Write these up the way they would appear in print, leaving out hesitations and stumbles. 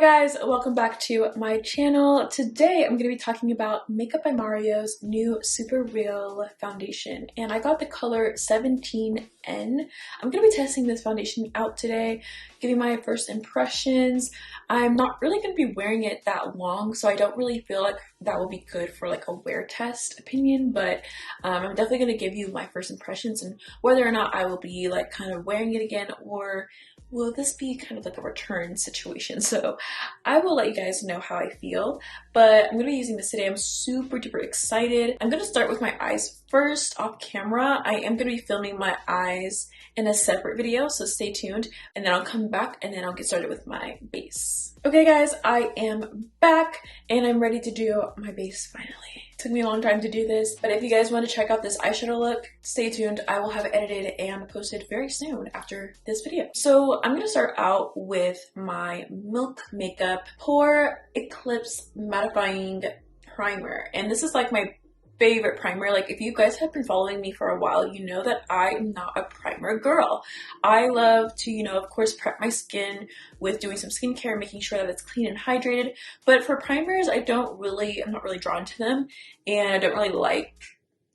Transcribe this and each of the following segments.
guys, welcome back to my channel. Today I'm going to be talking about Makeup by Mario's new Super Real foundation, and I got the color 17N. I'm going to be testing this foundation out today, giving my first impressions. I'm not really going to be wearing it that long, so I don't really feel like that will be good for like a wear test opinion, but I'm definitely going to give you my first impressions and whether or not I will be like kind of wearing it again, or will this be kind of like a return situation? So I will let you guys know how I feel, but I'm going to be using this today. I'm super duper excited. I'm going to start with my eyes first off camera. I am going to be filming my eyes in a separate video, so stay tuned, and then I'll come back and then I'll get started with my base. Okay guys, I am back and I'm ready to do my base finally. It took me a long time to do this, but if you guys want to check out this eyeshadow look, stay tuned. I will have it edited and posted very soon after this video. So I'm going to start out with my Milk Makeup Pore Eclipse Mattifying Primer, and this is like my favorite primer. Like, if you guys have been following me for a while, you know that I'm not a primer girl. I love to, you know, of course, prep my skin with doing some skincare, making sure that it's clean and hydrated. But for primers, I'm not really drawn to them, and I don't really like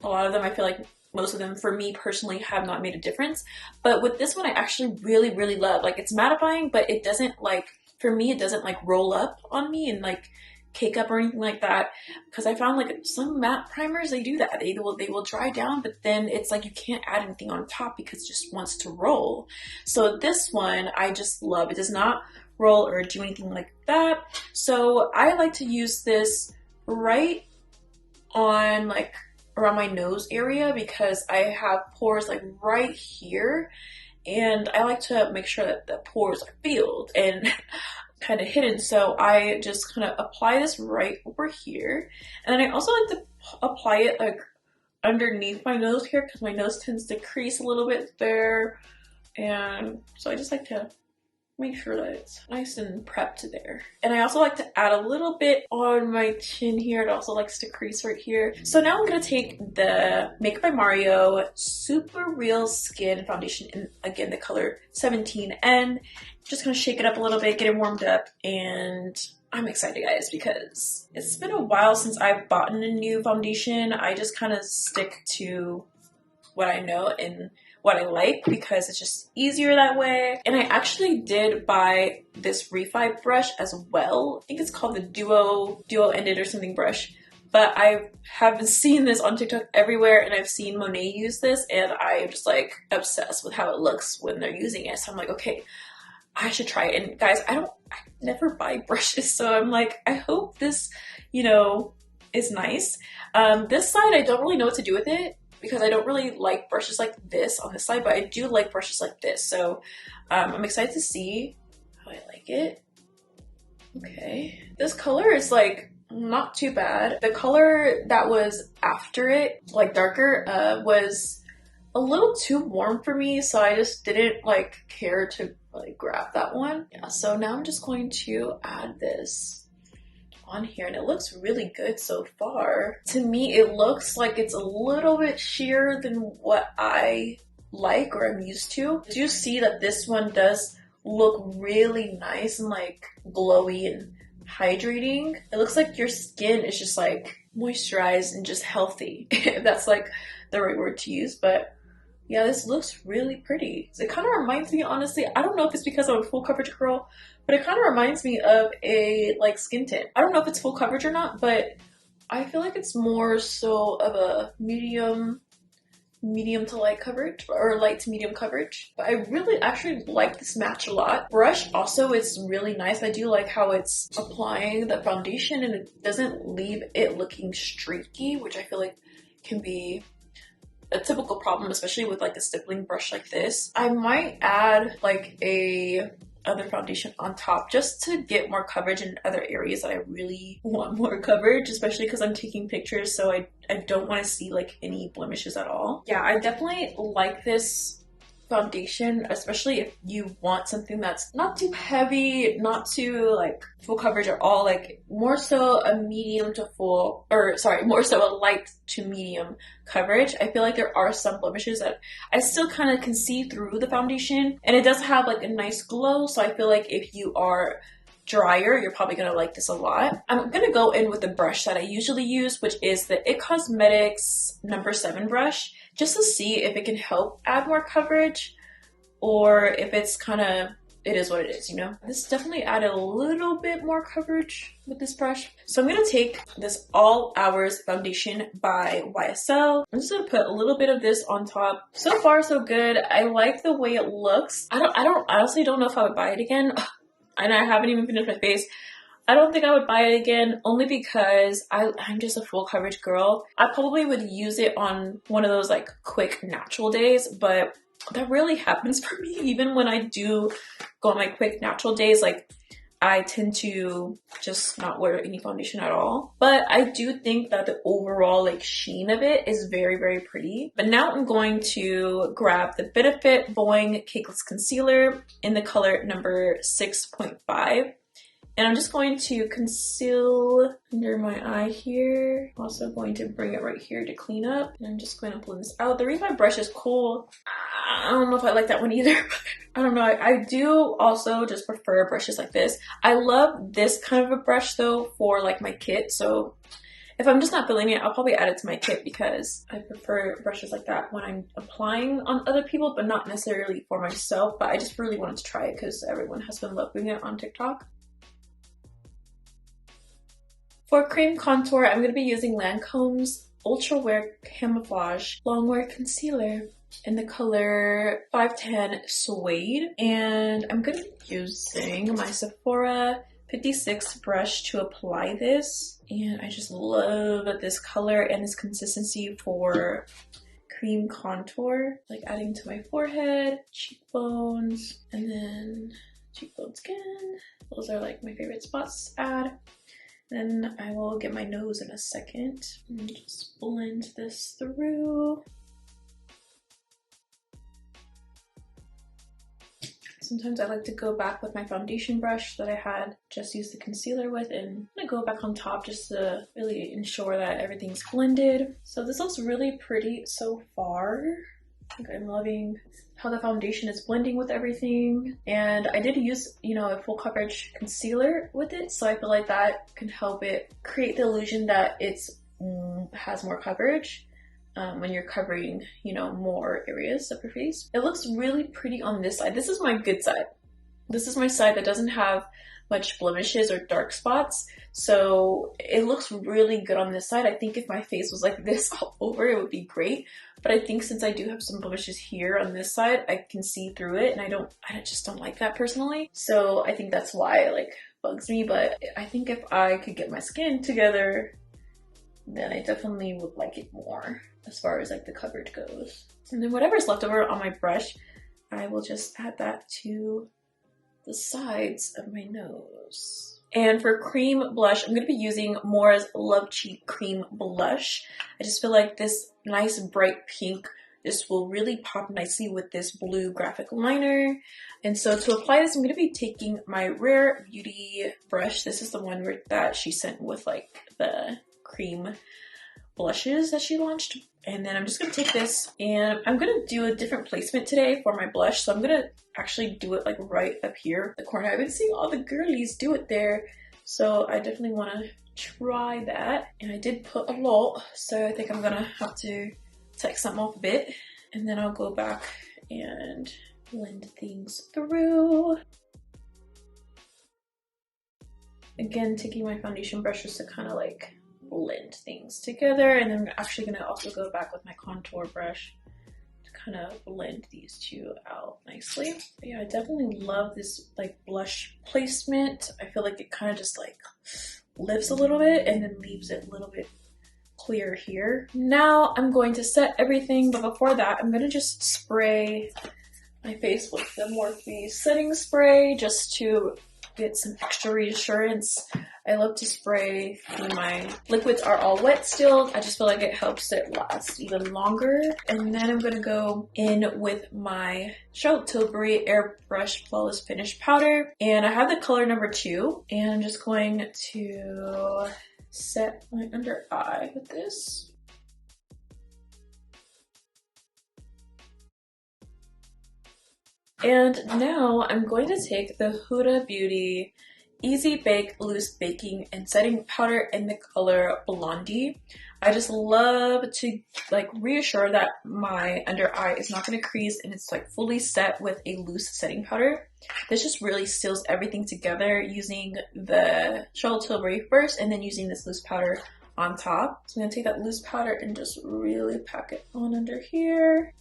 a lot of them. I feel like most of them, for me personally, have not made a difference. But with this one, I actually really love. Like, it's mattifying, but it doesn't like, for me, it doesn't like roll up on me and like cake up or anything like that, because I found like some matte primers, they do that. They will dry down, but then it's like you can't add anything on top because it just wants to roll. So this one I just love. It does not roll or do anything like that. So I like to use this right on like around my nose area because I have pores like right here, and I like to make sure that the pores are filled and kind of hidden. So I just kind of apply this right over here, and then I also like to apply it like underneath my nose here because my nose tends to crease a little bit there, and so I just like to make sure that it's nice and prepped there. And I also like to add a little bit on my chin here. It also likes to crease right here. So now I'm going to take the Makeup by Mario Super Real Skin Foundation in, again, the color 17N. Just gonna shake it up a little bit, get it warmed up, and I'm excited, guys, because it's been a while since I've bought a new foundation. I just kind of stick to what I know and what I like because it's just easier that way. And I actually did buy this Refi brush as well. I think it's called the duo-ended or something brush. But I have been seeing this on TikTok everywhere, and I've seen Monet use this, and I'm just like obsessed with how it looks when they're using it. So I'm like, okay, I should try it. And guys, I never buy brushes, so I'm like, I hope this, you know, is nice. This side, I don't really know what to do with it because I don't really like brushes like this on this side, but I do like brushes like this. So I'm excited to see how I like it. Okay. This color is like not too bad. The color that was after it, like darker, was a little too warm for me, so I just didn't like care to like grab that one. Yeah, so now I'm just going to add this on here, and it looks really good so far. To me, it looks like it's a little bit sheer than what I like or I'm used to. Do you see that this one does look really nice and like glowy and hydrating? It looks like your skin is just like moisturized and just healthy, if that's like the right word to use. But yeah, this looks really pretty. It kind of reminds me, honestly, I don't know if it's because I'm a full coverage girl, but it kind of reminds me of a like skin tint. I don't know if it's full coverage or not, but I feel like it's more so of a medium to light coverage, or light to medium coverage. But I really actually like this match a lot. Brush also is really nice. I do like how it's applying the foundation and it doesn't leave it looking streaky, which I feel like can be a typical problem, especially with like a stippling brush like this. I might add like a other foundation on top just to get more coverage in other areas that I really want more coverage, especially because I'm taking pictures, so I don't want to see like any blemishes at all. Yeah, I definitely like this foundation, especially if you want something that's not too heavy, not too like full coverage at all, like more so a medium to full, or sorry, more so a light to medium coverage. I feel like there are some blemishes that I still kind of can see through the foundation, and it does have like a nice glow. So I feel like if you are drier, you're probably gonna like this a lot. I'm gonna go in with the brush that I usually use, which is the EXO Cosmetics number 7 brush, just to see if it can help add more coverage or if it's kind of, it is what it is, you know? This definitely added a little bit more coverage with this brush. So I'm gonna take this All Hours foundation by YSL. I'm just gonna put a little bit of this on top. So far, so good. I like the way it looks. I honestly don't know if I would buy it again. And I haven't even finished my face. I don't think I would buy it again, only because I'm just a full coverage girl. I probably would use it on one of those like quick natural days, but that really happens for me. Even when I do go on my quick natural days, like I tend to just not wear any foundation at all. But I do think that the overall like sheen of it is very, very pretty. But now I'm going to grab the Benefit Boi-ing Cakeless Concealer in the color number 6.5. And I'm just going to conceal under my eye here. Also going to bring it right here to clean up. And I'm just going to blend this out. The reason my brush is cool, I don't know if I like that one either. I don't know. I do also just prefer brushes like this. I love this kind of a brush though for like my kit. So if I'm just not feeling it, I'll probably add it to my kit because I prefer brushes like that when I'm applying on other people, but not necessarily for myself. But I just really wanted to try it because everyone has been loving it on TikTok. For cream contour, I'm going to be using Lancome's Ultra Wear Camouflage Longwear Concealer in the color 510 Suede. And I'm going to be using my Sephora 56 brush to apply this. And I just love this color and this consistency for cream contour. Like adding to my forehead, cheekbones, and then cheekbones again. Those are like my favorite spots to add. Then I will get my nose in a second and just blend this through. Sometimes I like to go back with my foundation brush that I had just used the concealer with, and I'm gonna go back on top just to really ensure that everything's blended. So this looks really pretty so far. I think I'm loving how the foundation is blending with everything. And I did use, you know, a full coverage concealer with it, so I feel like that can help it create the illusion that it's has more coverage when you're covering, you know, more areas of your face. It looks really pretty on this side. This is my good side. This is my side that doesn't have much blemishes or dark spots. So it looks really good on this side. I think if my face was like this all over, it would be great. But I think since I do have some blemishes here on this side, I can see through it, and I just don't like that personally. So I think that's why it like bugs me. But I think if I could get my skin together, then I definitely would like it more as far as like the coverage goes. And then whatever's left over on my brush, I will just add that to the sides of my nose. And for cream blush, I'm going to be using Moira's Love Cheat Cream Blush. I just feel like this nice bright pink, this will really pop nicely with this blue graphic liner. And so to apply this, I'm going to be taking my Rare Beauty brush. This is the one that she sent with like the cream blushes that she launched. And then I'm just going to take this, and I'm going to do a different placement today for my blush. So I'm going to actually do it like right up here, the corner. I've been seeing all the girlies do it there. So I definitely want to try that. And I did put a lot, so I think I'm going to have to take some off a bit. And then I'll go back and blend things through. Again, taking my foundation brush just to kind of like blend things together, and then I'm actually going to also go back with my contour brush to kind of blend these two out nicely. But yeah, I definitely love this like blush placement. I feel like it kind of just like lifts a little bit and then leaves it a little bit clear here. Now I'm going to set everything, but before that I'm going to just spray my face with the Morphe setting spray just to get some extra reassurance. I love to spray when my liquids are all wet still. I just feel like it helps it last even longer. And then I'm gonna go in with my Charlotte Tilbury Airbrush Flawless Finish Powder. And I have the color number 2. And I'm just going to set my under eye with this. And now I'm going to take the Huda Beauty Easy Bake Loose Baking and Setting Powder in the color Blondie. I just love to like reassure that my under eye is not going to crease and it's like fully set with a loose setting powder. This just really seals everything together using the Charlotte Tilbury first and then using this loose powder on top. So I'm going to take that loose powder and just really pack it on under here.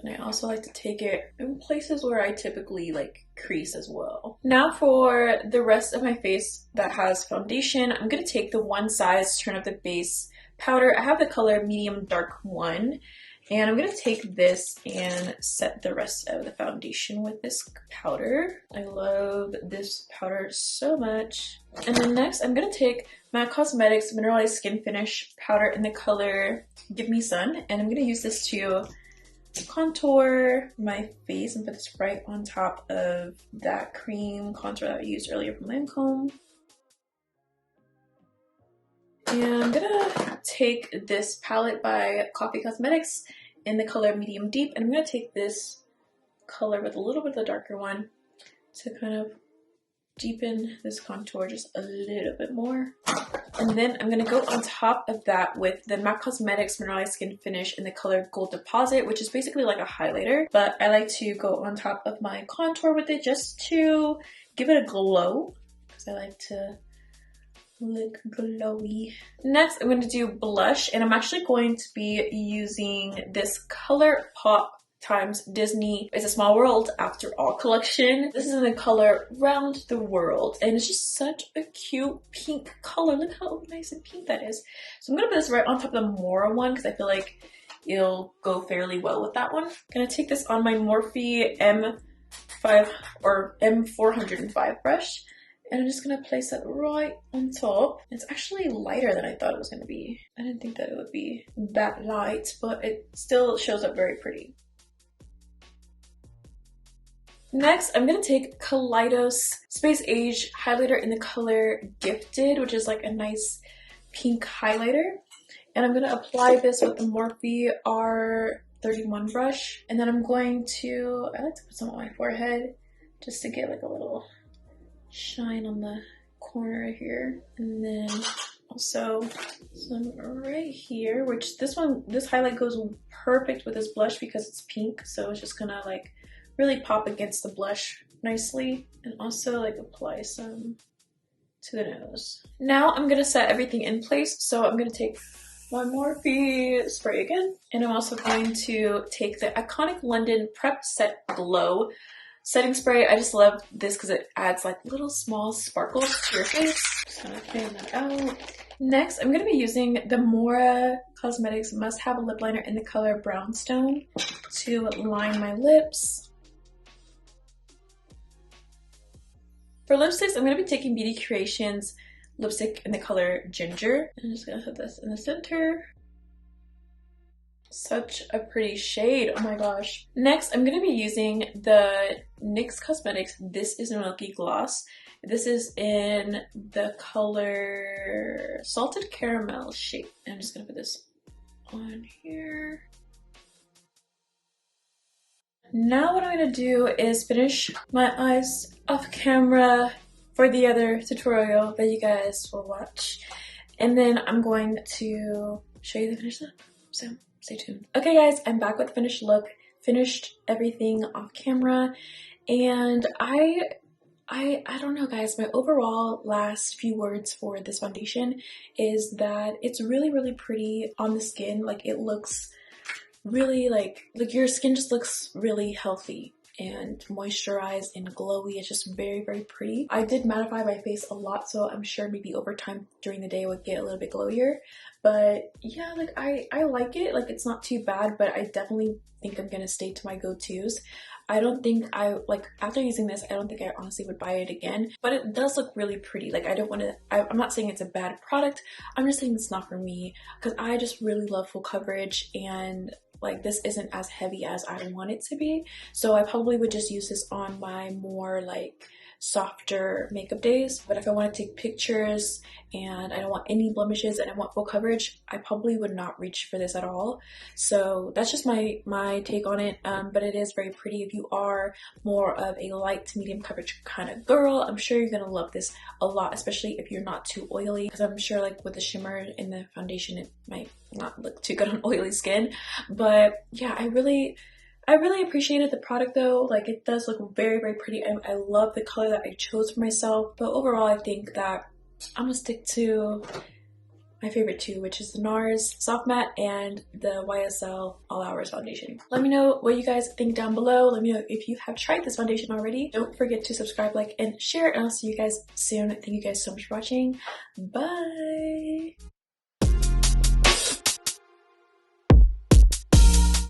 And I also like to take it in places where I typically like crease as well. Now for the rest of my face that has foundation, I'm going to take the onesize Turn Up the Base powder. I have the color medium dark 1. And I'm going to take this and set the rest of the foundation with this powder. I love this powder so much. And then next I'm going to take my Cosmetics Mineralize Skin Finish powder in the color Give Me Sun. And I'm going to use this to contour my face and put this right on top of that cream contour that I used earlier from Lancome. And I'm gonna take this palette by Coffee Cosmetics in the color Medium Deep, and I'm gonna take this color with a little bit of the darker one to kind of deepen this contour just a little bit more. And then I'm going to go on top of that with the MAC Cosmetics Mineralized Skin Finish in the color Gold Deposit, which is basically like a highlighter, but I like to go on top of my contour with it just to give it a glow because I like to look glowy. Next, I'm going to do blush, and I'm actually going to be using this ColourPop times Disney It's a Small World After All collection. This is in the color Round the World, and it's just such a cute pink color. Look how nice and pink that is. So I'm gonna put this right on top of the Moira one because I feel like it'll go fairly well with that one. I'm gonna take this on my Morphe M5 or M405 brush, and I'm just gonna place it right on top. It's actually lighter than I thought it was gonna be. I didn't think that it would be that light, but it still shows up very pretty. Next, I'm going to take Kaleidos Space Age highlighter in the color Gifted, which is like a nice pink highlighter. And I'm going to apply this with the Morphe R31 brush. And then I'm going to, I like to put some on my forehead just to get like a little shine on the corner here. And then also some right here, which this highlight goes perfect with this blush because it's pink. So it's just going to like really pop against the blush nicely, and also like apply some to the nose. Now I'm gonna set everything in place, so I'm gonna take my Morphe spray again, and I'm also going to take the iconic London Prep Set Glow setting spray. I just love this because it adds like little small sparkles to your face. Just gonna fan that out. Next, I'm gonna be using the Moira Cosmetics Must Have a Lip Liner in the color Brownstone to line my lips. For lipsticks, I'm going to be taking Beauty Creations lipstick in the color Ginger. I'm just going to put this in the center. Such a pretty shade, oh my gosh. Next, I'm going to be using the NYX Cosmetics This Is a Milky Gloss. This is in the color Salted Caramel shade. I'm just going to put this on here. Now what I'm going to do is finish my eyes off camera for the other tutorial that you guys will watch. And then I'm going to show you the finished look, so stay tuned. Okay guys, I'm back with the finished look. Finished everything off camera, and I don't know guys, my overall last few words for this foundation is that it's really pretty on the skin. Like it looks really like your skin just looks really healthy and moisturized and glowy. It's just very pretty. I did mattify my face a lot, so I'm sure maybe over time during the day it would get a little bit glowier, but yeah, like I like it. Like it's not too bad, but I definitely think I'm gonna stay to my go-tos. I don't think after using this, I don't think I honestly would buy it again, but it does look really pretty. Like I'm not saying it's a bad product, I'm just saying it's not for me because I just really love full coverage, and like this isn't as heavy as I want it to be. So I probably would just use this on my more like softer makeup days. But if I want to take pictures and I don't want any blemishes and I want full coverage, I probably would not reach for this at all. So that's just my take on it. But it is very pretty. If you are more of a light to medium coverage kind of girl, I'm sure you're gonna love this a lot, especially if you're not too oily, because I'm sure like with the shimmer in the foundation it might not look too good on oily skin. But yeah, I really appreciated the product though. Like, it does look very, very pretty. I love the color that I chose for myself. But overall, I think that I'm gonna stick to my favorite two, which is the NARS Soft Matte and the YSL All Hours Foundation. Let me know what you guys think down below. Let me know if you have tried this foundation already. Don't forget to subscribe, like, and share, and I'll see you guys soon. Thank you guys so much for watching. Bye!